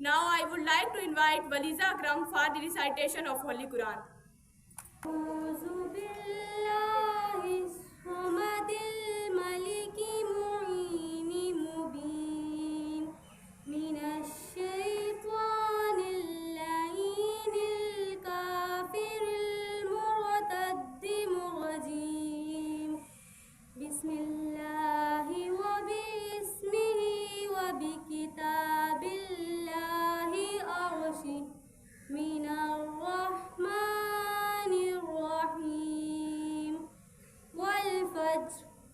Now I would like to invite Waliza Akram for the recitation of Holy Quran.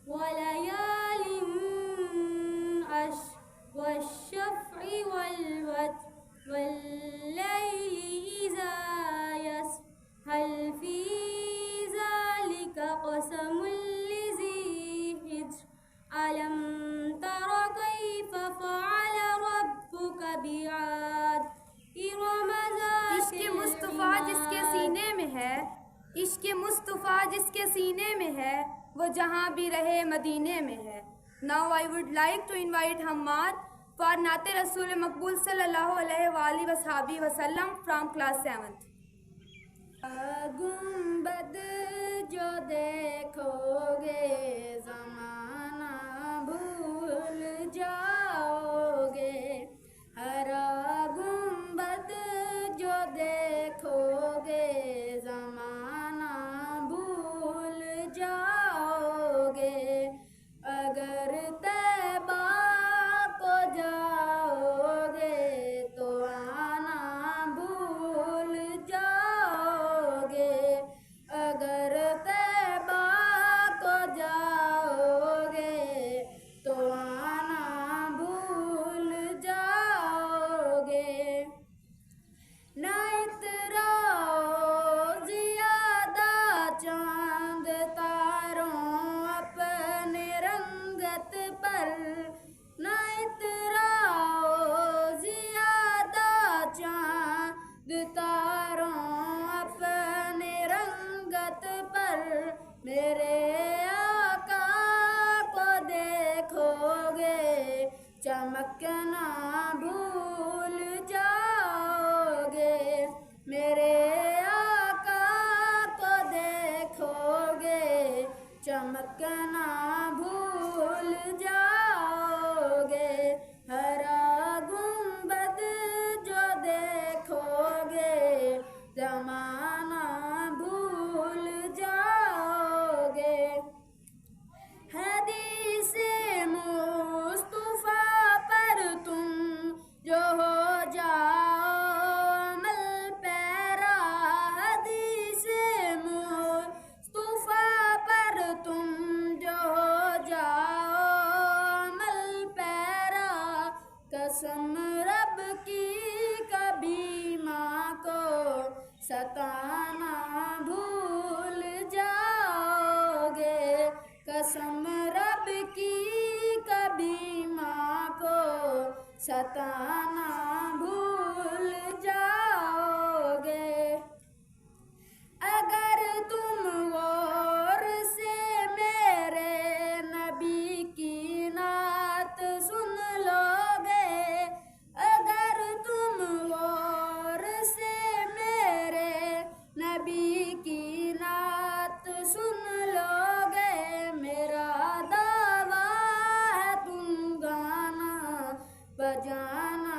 وليال عشر والشفع والوتر والليل إذا يسر هل في ذلك قسم لذي حجر ألم تر كيف فعل ربك بعاد إرم ذات عشق مصطفیٰ جس کے سینے میں ہے، عشق مصطفیٰ جس کے سینے میں ہے، وہ جہاں بھی رہے مدینے میں ہے۔ Now I would like to invite Hammad for نعت رسول مقبول صلی اللہ علیہ وآلہ وصحبہ وسلم from class 7th۔ گنبد جو دیکھو گے زمانہ بھول جاؤ گے، ہر گنبد جو دیکھو گے زمانہ بھول جاؤ گے، اگر طیبہ کو جاؤ گے تو آنا بھول جاؤ گے، اگر طیبہ کو جاؤ گے تو آنا بھول جاؤ گے۔ نہ اتراؤ زیادہ چاند تاروں اپنے رنگت پر، نہ اتراؤ زیادہ چاند تاروں اپنے رنگت پر، میرے آقا کو دیکھو گے چمکنا بھول جاؤ گے، میرے آقا کو دیکھو گے چمکنا بھول جاؤ گے، ہر گنبد جو دیکھو گے زمانہ بھول جاؤ گے۔ حدیث مصطفیٰ پر تم جو ہو جاؤ عمل پیرا، حدیث مصطفیٰ پر تم جو ہو جاؤ عمل پیرا، قسم رب کی کبھی ماں کو ستانا بھول جاؤ گے، قسم رب کی کبھی ماں کو ستانا بھول جاؤ گے۔ اگر تم غور سے میرے نبی کی نعت سن لو گے، اگر تم غور سے میرے نبی کی نعت سن لو گے، میرا دعویٰ ہے تم گانا بجانا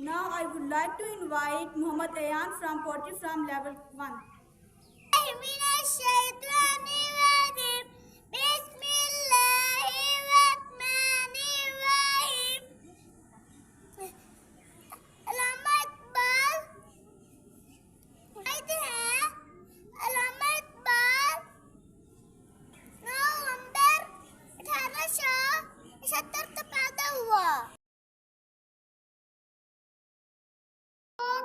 Now I would like to invite Muhammad Ayan from Poetry from Level 1.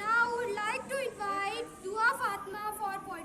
Now I would like to invite Dua Fatima for poetry.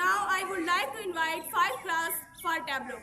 Now I would like to invite 5 class for tableau.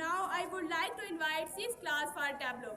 Now I would like to invite 6th class for tableau.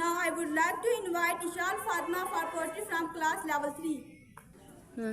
Now I would like to invite Ishal Fatma for poetry from class level 3.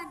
1.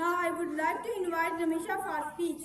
Now I would like to invite Ramisha for speech.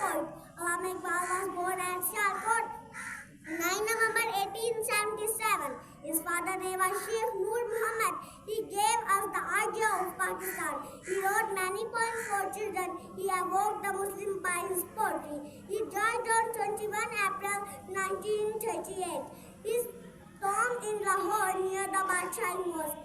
poet. Allama Iqbal was born at Sialkot, 9 November 1877. His father name was Sheikh Noor Muhammad. He gave us the idea of Pakistan. He wrote many poems for children. He evoked the Muslim by his poetry. He died on 21 April 1938. His tomb in Lahore near the Badshah Mosque.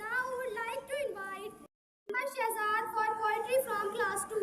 Now I would like to invite Shahzad for poetry from class 2.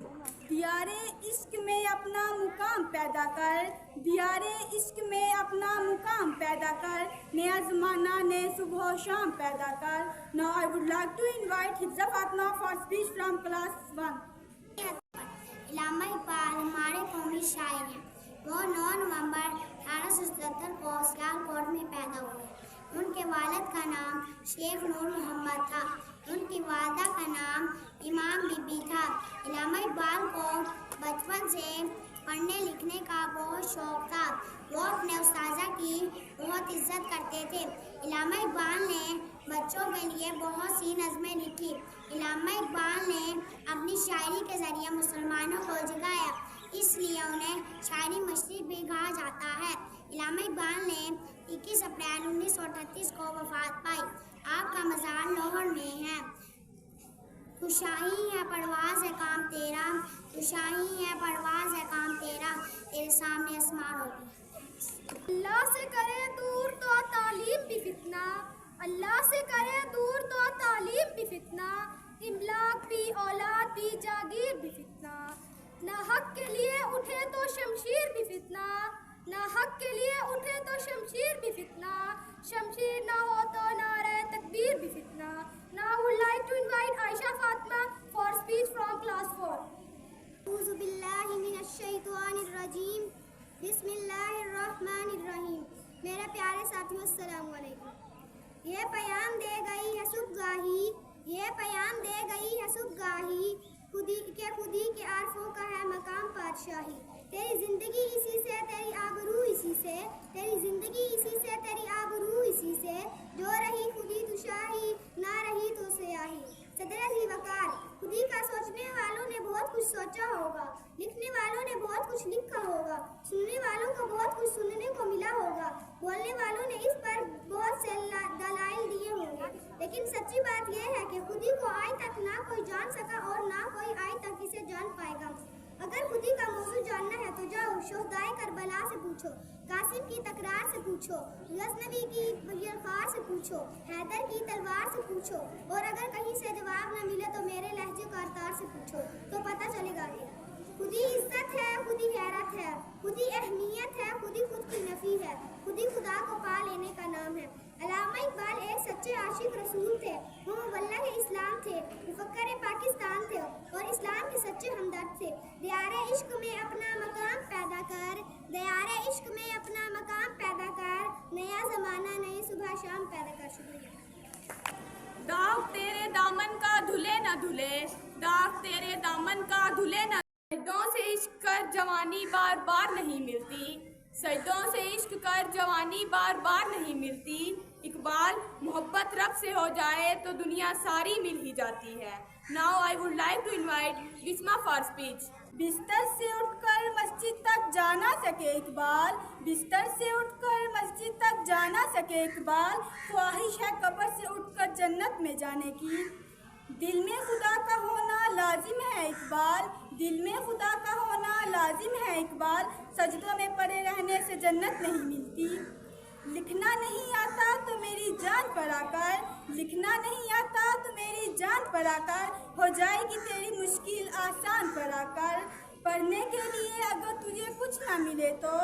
دیارے عشق میں اپنا مقام پیدا کر، دیارے عشق میں اپنا مقام پیدا کر، نیا زمانہ نئے صبح و شام پیدا کر. Now I would like to invite Hifza Fatima for speech from class 1. علامہ اقبال ہمارے قومی شاعر ہیں. وہ 9 نومبر 1877 کو سیالکوٹ میں پیدا ہوئے. ان کے والد کا نام شیخ نور محمد تھا. ان کی والدہ کا نام امام بی بی تھا. علامہ اقبال کو بچپن سے پڑھنے لکھنے کا بہت شوق تھا. وہ اپنے استاذہ کی بہت عزت کرتے تھے. علامہ اقبال نے بچوں کے لیے بہت سی نظمیں لکھی. علامہ اقبال نے اپنی شاعری کے ذریعے مسلمانوں کو جگایا، اس لیے انہیں شاعری مشرق بھی کہا جاتا ہے. علامہ اقبال نے 21 اپریل 1938 کو وفات پائی. آپ کا مزار لاہور میں ہے. تو شاہی ہے پرواز ہے کام تیرا، تو شاہی ہے پرواز ہے کام تیرا، تیرے سامنے اسماں ہوگی. اللہ سے کرے دور تو تعلیم بھی فتنہ، اللہ سے کرے دور تو تعلیم بھی فتنہ، املاک بھی اولاد بھی جاگیر بھی فتنہ. نہ حق کے لیے اٹھے تو شمشیر بھی فتنہ، نہ حق کے لیے اٹھے تو شمشیر بھی فتنہ، شمشیر نہ ہو تو نعرہ تکبیر بھی فتنہ. Now I would like to invite Aisha Fatima for speech from class 4. اعوذ باللہ من الشیطان الرجیم، بسم اللہ الرحمن الرحیم. میرے پیارے ساتھیوں السلام علیکم. یہ پیام دے گئی ہے صبح گاہی، یہ پیام دے گئی ہے صبح گاہی، خودی کے عارفوں کا ہے مقام پادشاہی. تیری زندگی اسی سے، تیری آبرو اسی سے، تیری زندگی اسی سے، تیری آبرو اسی سے، جو رہی خودی تو شاہی، نہ رہی تو سیاہی. صدر ذی وقار، خودی کا سوچنے والوں نے بہت کچھ سوچا ہوگا، لکھنے والوں نے بہت کچھ لکھا ہوگا، سننے والوں کو بہت کچھ سننے کو ملا ہوگا، بولنے والوں نے اس پر بہت سے دلائل دیے ہوں گے. لیکن سچی بات یہ ہے کہ خودی کو آج تک نہ کوئی جان سکا اور نہ کوئی آج تک اسے جان پائے گا. اگر خودی کا موضوع جاننا ہے تو جاؤ شہدائے کربلا سے پوچھو، قاسم کی تکرار سے پوچھو، غزنوی کی یلغار سے پوچھو، حیدر کی تلوار سے پوچھو، اور اگر کہیں سے جواب نہ ملے تو میرے لہجے کارتار سے پوچھو تو پتہ چلے گا. خودی عزت ہے، خودی غیرت ہے، خودی اہمیت ہے، خودی خود کی نفی ہے، خودی خدا کو پا لینے کا نام ہے. علامہ اقبال ایک سچے عاشق رسول تھے. وہ مبلغ اسلام تھے، مفکر پاکستان تھے اور اسلام کے سچے ہمدرد تھے. دیار عشق میں اپنا مقام پیدا کر، دیار عشق میں اپنا مقام پیدا کر، نیا زمانہ نئی صبح شام پیدا کر. شکریہ. داغ تیرے دامن کا دھلے نہ دھلے، داغ تیرے دامن کا دھلے نہ. سجدوں سے عشق کر جوانی بار بار نہیں ملتی، سجدوں سے عشق کر جوانی بار بار نہیں ملتی. اقبال، محبت رب سے ہو جائے تو دنیا ساری مل ہی جاتی ہے. Now I would like to invite Bisma for speech. بستر سے اٹھ کر مسجد تک جانا سکے اقبال، بستر سے اٹھ کر مسجد تک جانا سکے اقبال، خواہش ہے قبر سے اٹھ کر جنت میں جانے کی. دل میں خدا کا ہونا لازم ہے اقبال، دل میں خدا کا ہونا لازم ہے اقبال، سجدوں میں پڑے رہنے سے جنت نہیں ملتی. لکھنا نہیں آتا تو میری جان پر آ کر، لکھنا نہیں آتا تو میری جان پر آ کر، ہو جائے گی تیری مشکل آسان پر آ کر. پڑھنے کے لیے اگر تجھے کچھ نہ ملے تو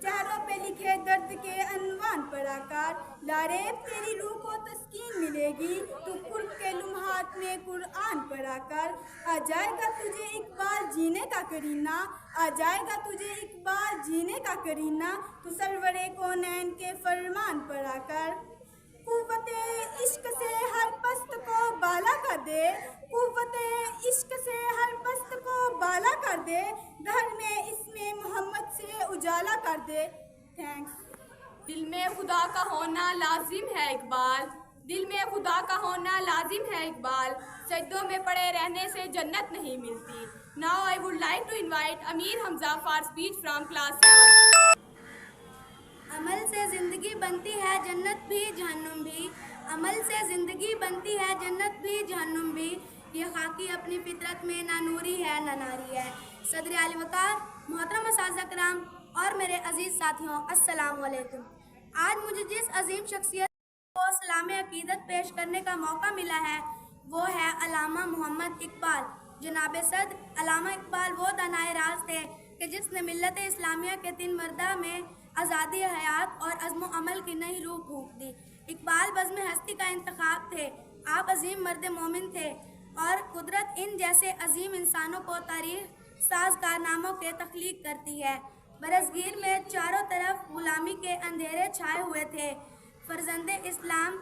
چہروں پہ لکھے درد کے عنوان پر آ کر، لاریب تیری روح کو تسکین ملے گی تو قرب کے لمحات میں قرآن پر آ کر. آ جائے گا تجھے اقبال جینے کا کرینہ، آ جائے گا تجھے اقبال جینے کا کرینہ، تو سرور کونین کے فرمان پر آ کر. قوت عشق سے ہر پست کو بالا کر دے، قوت عشق سے ہر پست کو بالا کر دے، گھر میں اس میں محمد سے اجالا کر دے. تھینکس. دل میں خدا کا ہونا لازم ہے اقبال، دل میں خدا کا ہونا لازم ہے اقبال، سجدوں میں پڑے رہنے سے جنت نہیں ملتی. Now I would like to invite Amir Hamza for speech from class 7. عمل سے زندگی بنتی ہے جنت بھی جہنم بھی، عمل سے زندگی بنتی ہے جنت بھی جہنم بھی، یہ خاکی اپنی فطرت میں نہ نوری ہے نہ ناری ہے. صدر علی وقار، محترم اساتذہ کرام اور میرے عزیز ساتھیوں، السلام علیکم. آج مجھے جس عظیم شخصیت کو سلام عقیدت پیش کرنے کا موقع ملا ہے وہ ہے علامہ محمد اقبال. جناب صد علامہ اقبال وہ دانائے راز تھے کہ جس نے ملت اسلامیہ کے 3 مردہ میں آزادی حیات اور عزم و عمل کی نئی روح پھونک دی۔ اقبال بزم ہستی کا انتخاب تھے۔ آپ عظیم مرد مومن تھے اور قدرت ان جیسے عظیم انسانوں کو تاریخ ساز کارناموں کے تخلیق کرتی ہے۔ برصغیر میں چاروں طرف غلامی کے اندھیرے چھائے ہوئے تھے۔ فرزند اسلام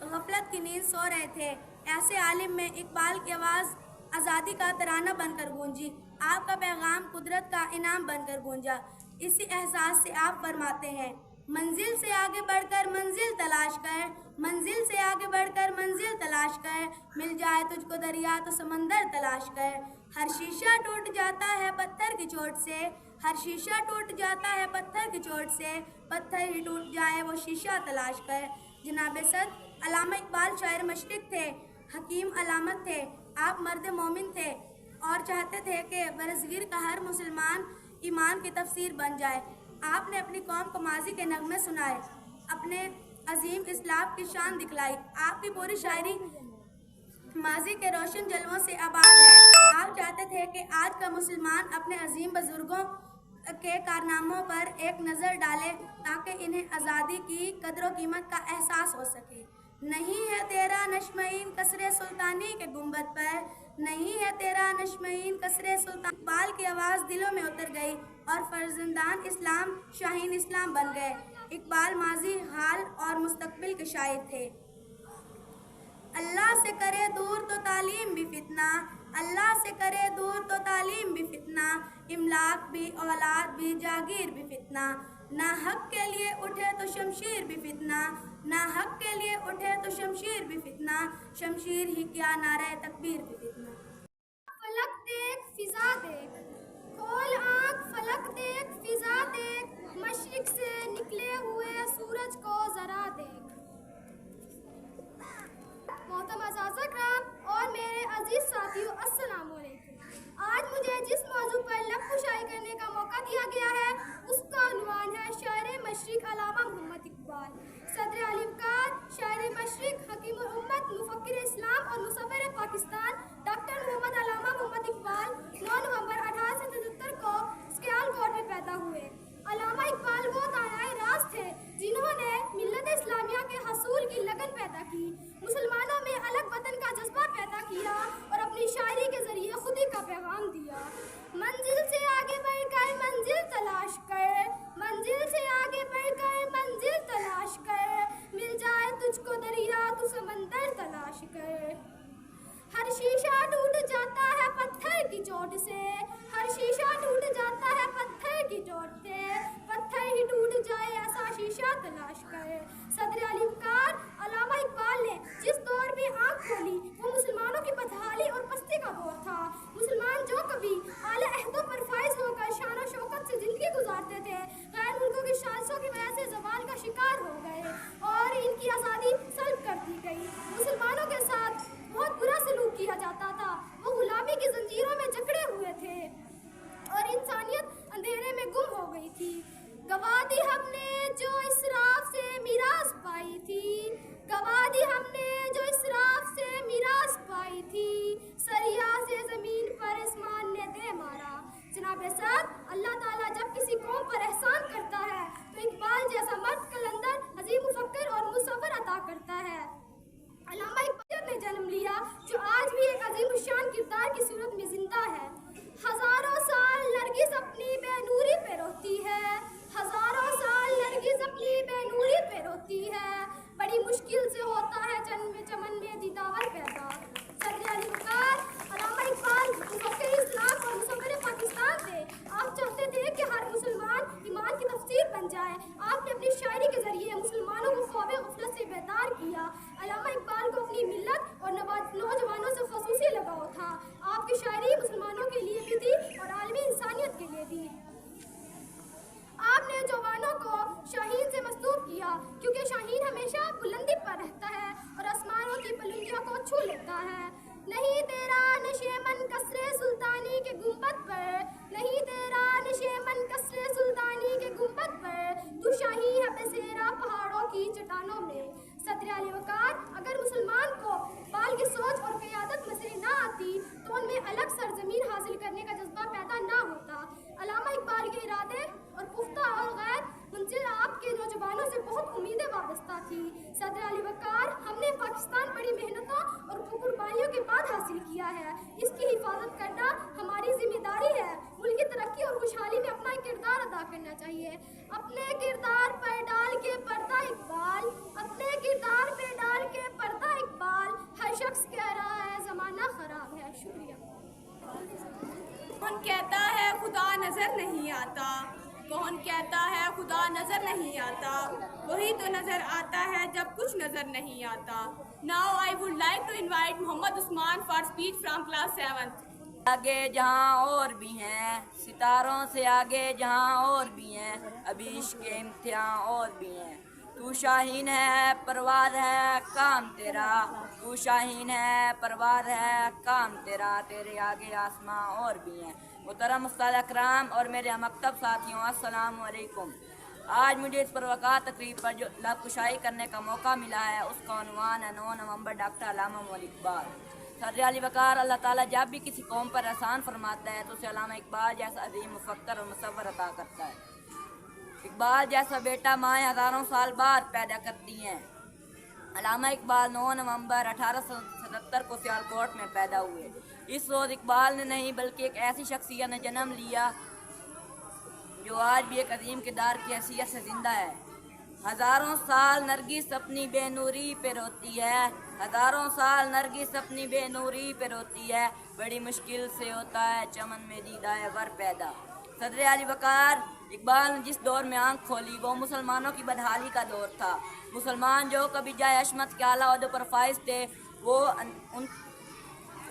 غفلت کی نیند سو رہے تھے۔ ایسے عالم میں اقبال کی آواز آزادی کا ترانہ بن کر گونجی۔ آپ کا پیغام قدرت کا انعام بن کر گونجا۔ اسی احساس سے آپ فرماتے ہیں، منزل سے آگے بڑھ کر منزل تلاش کر، منزل سے آگے بڑھ کر منزل تلاش کر، مل جائے تجھ کو دریا تو سمندر تلاش کر۔ ہر شیشہ ٹوٹ جاتا ہے پتھر کی چوٹ سے، ہر شیشہ ٹوٹ جاتا ہے پتھر کی چوٹ سے، پتھر ہی ٹوٹ جائے وہ شیشہ تلاش کر۔ جناب صد علامہ اقبال شاعر مشرق تھے، حکیم علامت تھے۔ آپ مرد مومن تھے اور چاہتے تھے کہ برصغیر کا ہر مسلمان ایمان کی تفسیر بن جائے۔ آپ نے اپنی قوم کو ماضی کے نغمے سنائے، اپنے عظیم اسلاف کی شان دکھلائی۔ آپ کی پوری شاعری ماضی کے روشن جلووں سے آباد ہے۔ آپ چاہتے تھے کہ آج کا مسلمان اپنے عظیم بزرگوں کے کارناموں پر ایک نظر ڈالے تاکہ انہیں آزادی کی قدر و قیمت کا احساس ہو سکے۔ نہیں ہے تیرا نشمین قصر سلطانی کے گنبد پر، نہیں ہے تیرا نشمین قصر سلطان۔ اقبال کی آواز دلوں میں اتر گئی اور فرزندان اسلام شاہین اسلام بن گئے۔ اقبال ماضی، حال اور مستقبل کے شاعر تھے۔ اللہ سے کرے دور تو تعلیم بھی فتنہ، اللہ سے کرے دور تو تعلیم بھی فتنہ، املاک بھی اولاد بھی جاگیر بھی فتنہ، نہ حق کے لیے اٹھے تو شمشیر بھی فتنہ، نہ حق کے لیے اٹھے تو شمشیر بھی فتنہ، شمشیر ہی کیا نعرہ تکبیر بھی فتنہ۔ فلک دیکھ فضا دیکھ، کھول آنکھ فلک دیکھ فضا دیکھ، مشرق سے نکلے ہوئے سورج کو ذرا دیکھ۔ محترم اساتذہ کرام اور میرے عزیز ساتھیوں، السلام علیکم۔ آج مجھے جس موضوع پر لب کشائی کرنے کا موقع دیا گیا ہے اس کا عنوان ہے شاعر مشرق علامہ محمد اقبال۔ صدر علمکار، شاعر مشرق، حکیم الامت، مفکر اسلام اور مصور پاکستان ڈاکٹر محمد علامہ محمد اقبال 9 نومبر 1877 کو سکیال کوٹ میں پیدا ہوئے۔ علامہ اقبال وہ دانائے راز تھے جنہوں نے ملت اسلامیہ کے حصول کی لگن پیدا کی، مسلمانوں میں الگ وطن کا جذبہ پیدا کیا اور اپنی شاعری کے ذریعے خودی کا پیغام دیا۔ منزل سے آگے بڑھ کر منزل تلاش کر، منزل سے آگے بڑھ کر منزل تلاش کر، مل جائے تجھ کو دریا تو سمندر تلاش کر۔ ہر شیشہ ٹوٹ جاتا ہے پتھر کی چوٹ سے، ہر شیشہ ٹوٹ جاتا ہے پتھر کی چوٹ سے، پتھر ہی ٹوٹ جائے ایسا شیشہ تلاش کر۔ صدر علمکار علامہ اقبال نے جس دور میں آنکھ کھولی وہ مسلمانوں کی بدحالی اور پستی کا دور تھا۔ مسلمان جو کبھی اعلیٰ عہدوں پر فائز ہو کر شان و شوکت سے زندگی گزارتے تھے، غیر ملکوں کی سازشوں کی وجہ سے زوال کا شکار ہو گئے اور ان کی آزادی سلب کر دی گئی۔ مسلمانوں کے ساتھ بہت برا سلوک کیا جاتا تھا، وہ غلامی کی زنجیروں میں جکڑے ہوئے تھے اور انسانیت اندھیرے میں گم ہو گئی تھی۔ گوا دی ہم نے جو اسراف سے میراث پائی تھی، گوا دی ہم نے جو اسراف سے میراث پائی تھی، سریا سے زمین پر اسمان نے دے مارا۔ جناب صاحب، اللہ تعالیٰ جب کسی قوم پر احسان کرتا ہے تو اقبال جیسا مرد قلندر، عظیم مفکر اور مصور عطا کرتا ہے۔ علامہ اقبال نے جنم لیا جو آج بھی ایک عظیم الشان کردار کی صورت میں زندہ ہے۔ ہزاروں سال نرگس اپنی بے نوری پہ روتی ہے، ہزاروں سال نرگس اپنی بے نوری پہ روتی ہے، بڑی مشکل سے ہوتا ہے چمن میں دیدار پیدا۔ صدر علمکار علامہ اقبال مفکر اسلام اور مصور پاکستان تھے۔ آپ چاہتے تھے کہ ہر مسلمان ایمان کی تفسیر بن جائے۔ آپ نے اپنی شاعری کے ذریعے مسلمانوں کو خواب غفلت سے بیدار کیا۔ علامہ اقبال کو اپنی ملت اور نوجوانوں سے خصوصی لگاؤ تھا۔ آپ کی شاعری مسلمانوں کے لیے بھی تھی اور عالمی انسانیت کے لیے بھی۔ آپ نے جوانوں کو شاہین سے مصروف کیا کیونکہ شاہین ہمیشہ بلندی پر رہتا ہے اور آسمانوں کی بلندیوں کو چھو لیتا ہے۔ نہیں تیرا نشیمن قصر سلطانی کے گنبد پر، نہیں تیرا نشیمن قصر سلطانی کے گنبد پر، تو شاہی ہے بسیرا پہاڑوں کی چٹانوں میں۔ صدر علی وقار، اگر مسلمان کو اقبال کی سوچ اور قیادت مسئلے نہ آتی تو ان میں الگ سرزمین حاصل کرنے کا جذبہ پیدا نہ ہوتا۔ علامہ اقبال کے ارادے اور پختہ اور غیر منصر آپ کے نوجوانوں سے بہت امیدیں وابستہ تھیں۔ صدر علی وقار، ہم نے پاکستان بڑی محنتوں اور قربانیوں کے بعد حاصل کیا ہے، اس کی حفاظت کرنا ہماری ذمہ داری ہے۔ ملک کی ترقی اور خوشحالی میں اپنا کردار ادا کرنا چاہیے۔ اپنے کردار پر ڈال کے پردہ اقبال، اپنے کردار پہ ڈال کے پردہ اقبال، ہر شخص کہہ رہا ہے زمانہ خراب ہے۔ شکریہ۔ کون کہتا ہے خدا نظر نہیں آتا، کون کہتا ہے خدا نظر نہیں آتا، وہی تو نظر آتا ہے جب کچھ نظر نہیں آتا۔ Now I would like to invite Mohammad Usman for speech from class 7th۔ آگے جہاں اور بھی ہیں، ستاروں سے آگے جہاں اور بھی ہیں، ابھی عشق کے امتحان اور بھی ہیں۔ تو شاہین ہے پرواز ہے کام تیرا، تو شاہین ہے پرواز ہے کام تیرا، تیرے آگے آسماں اور بھی ہیں۔ محترم استاد اکرام اور میرے مکتب ساتھیوں، السلام علیکم۔ آج مجھے اس پروقار تقریب پر جو لب کشائی کرنے کا موقع ملا ہے، اس کا عنوان ہے 9 نومبر ڈاکٹر علامہ مولی اقبال۔ صدر علی وقار، اللہ تعالیٰ جب بھی کسی قوم پر احسان فرماتا ہے تو اسے علامہ اقبال جیسا عظیم مفکر اور مصور عطا کرتا ہے۔ اقبال جیسا بیٹا مائیں ہزاروں سال بعد پیدا کرتی ہیں۔ علامہ اقبال 9 نومبر 1877 کو سیالکوٹ میں پیدا ہوئے۔ اس روز اقبال نے نہیں بلکہ ایک ایسی شخصیت نے جنم لیا جو آج بھی ایک عظیم کردار کی حیثیت سے زندہ ہے۔ ہزاروں سال نرگس اپنی بے نوری پہ روتی ہے، ہزاروں سال نرگس اپنی بے نوری پہ روتی ہے، بڑی مشکل سے ہوتا ہے چمن میں دیدہ ور پیدا۔ صدر علی وقار، اقبال نے جس دور میں آنکھ کھولی وہ مسلمانوں کی بدحالی کا دور تھا۔ مسلمان جو کبھی جائے عصمت کے اعلیٰ عہدوں پر فائز تھے،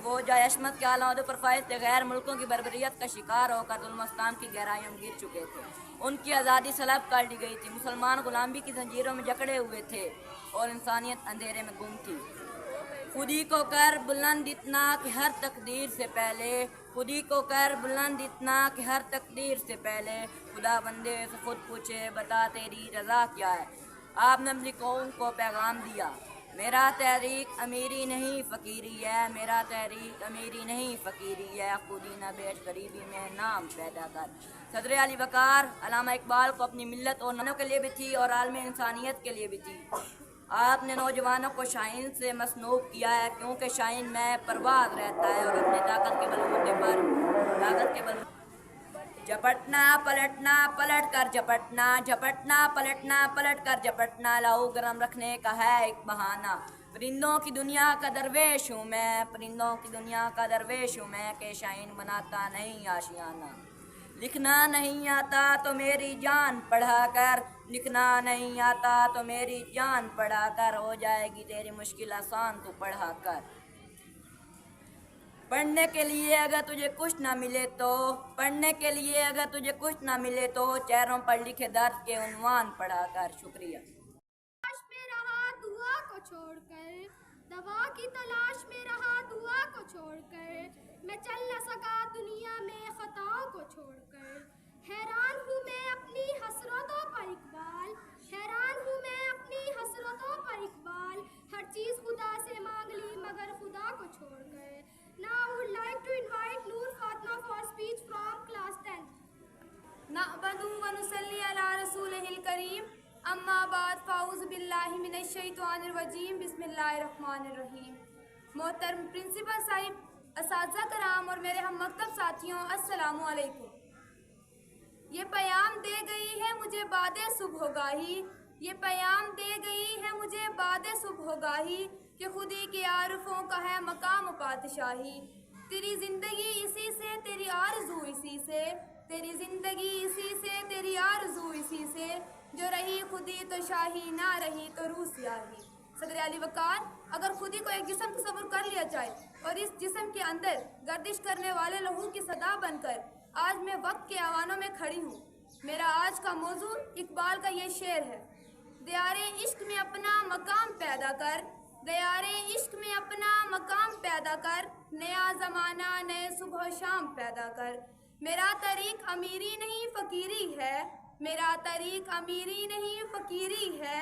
وہ جائے عصمت کے اعلیٰ عہدوں پر فائز تھے، غیر ملکوں کی بربریت کا شکار ہو کر ظلم و ستم کی گہرائیوں میں گر چکے تھے۔ ان کی آزادی سلب کر لی گئی تھی، مسلمان غلامی کی زنجیروں میں جکڑے ہوئے تھے اور انسانیت اندھیرے میں گم تھی۔ خودی کو کر بلند اتنا کہ ہر تقدیر سے پہلے، خودی کو کر بلند اتنا کہ ہر تقدیر سے پہلے، خدا بندے سے خود پوچھے بتا تیری رضا کیا ہے۔ آپ نے اپنی قوم کو پیغام دیا، میرا تحریک امیری نہیں فقیری ہے، میرا تحریک امیری نہیں فقیری ہے، خودی نہ بیٹھ غریبی میں نام پیدا کر۔ صدر علی وقار، علامہ اقبال کو اپنی ملت اور نانوں کے لیے بھی تھی اور عالم انسانیت کے لیے بھی تھی۔ آپ نے نوجوانوں کو شاہین سے مصنوع کیا ہے، کیونکہ شاہین میں پرواز رہتا ہے اور اپنی طاقت کے بل جھپٹنا پلٹنا پلٹ کر جھپٹنا، جھپٹنا پلٹنا پلٹ کر جھپٹنا، لہو گرم رکھنے کا ہے ایک بہانہ۔ پرندوں کی دنیا کا درویش ہوں میں، پرندوں کی دنیا کا درویش ہوں میں، کہ شاہین بناتا نہیں آشیانہ۔ لکھنا نہیں آتا تو میری جان پڑھا کر، لکھنا نہیں آتا تو میری جان پڑھا کر، ہو جائے گی تیری مشکل آسان تو پڑھا کر۔ پڑھنے کے لیے اگر تجھے کچھ نہ ملے تو، پڑھنے کے لیے اگر تجھے کچھ نہ ملے تو، چہروں پر لکھے درد کے عنوان پڑھا کر۔ شکریہ۔ تلاش میں رہا دعا کو چھوڑ کر، دوا کی تلاش میں رہا دعا کو چھوڑ کر، میں چل نہ سکا دنیا میں خطاؤں کو چھوڑ کر۔ حیران ہوں میں اپنی حسرتوں پر اقبال، حیران ہوں میں اپنی حسرتوں پر اقبال، ہر چیز خدا سے مانگ لی مگر خدا کو چھوڑ کر۔ Now I would like to invite Noor Fatma for speech from class 10th۔ نحمده ونصلي على رسوله الكريم، اما بعد، فاعوذ باللہ من الشیطان الرجیم، بسم اللہ الرحمن الرحیم۔ محترم پرنسپل صاحب، اساتذہ کرام اور میرے ہم مکتب ساتھیوں، السلام علیکم۔ یہ پیام دے گئی ہے مجھے باد صبح گاہی، یہ پیام دے گئی ہے مجھے باد صبح گاہی، کہ خودی کے عارفوں کا ہے مقام و پادشاہی۔ تیری زندگی اسی سے، تیری آرزو اسی سے، تیری زندگی اسی سے، تیری آرزو اسی سے، جو رہی خودی تو شاہی، نہ رہی تو روح سیاہی۔ صدر علی وقار، اگر خودی کو ایک جسم تصور کر لیا جائے اور اس جسم کے اندر گردش کرنے والے لہو کی صدا بن کر آج میں وقت کے آوانوں میں کھڑی ہوں۔ میرا آج کا موضوع اقبال کا یہ شعر ہے، دیارے عشق میں اپنا مقام پیدا کر، دیارے عشق میں اپنا مقام پیدا کر، نیا زمانہ نئے صبح و شام پیدا کر۔ میرا طریق امیری نہیں فقیری ہے، میرا طریق امیری نہیں فقیری ہے،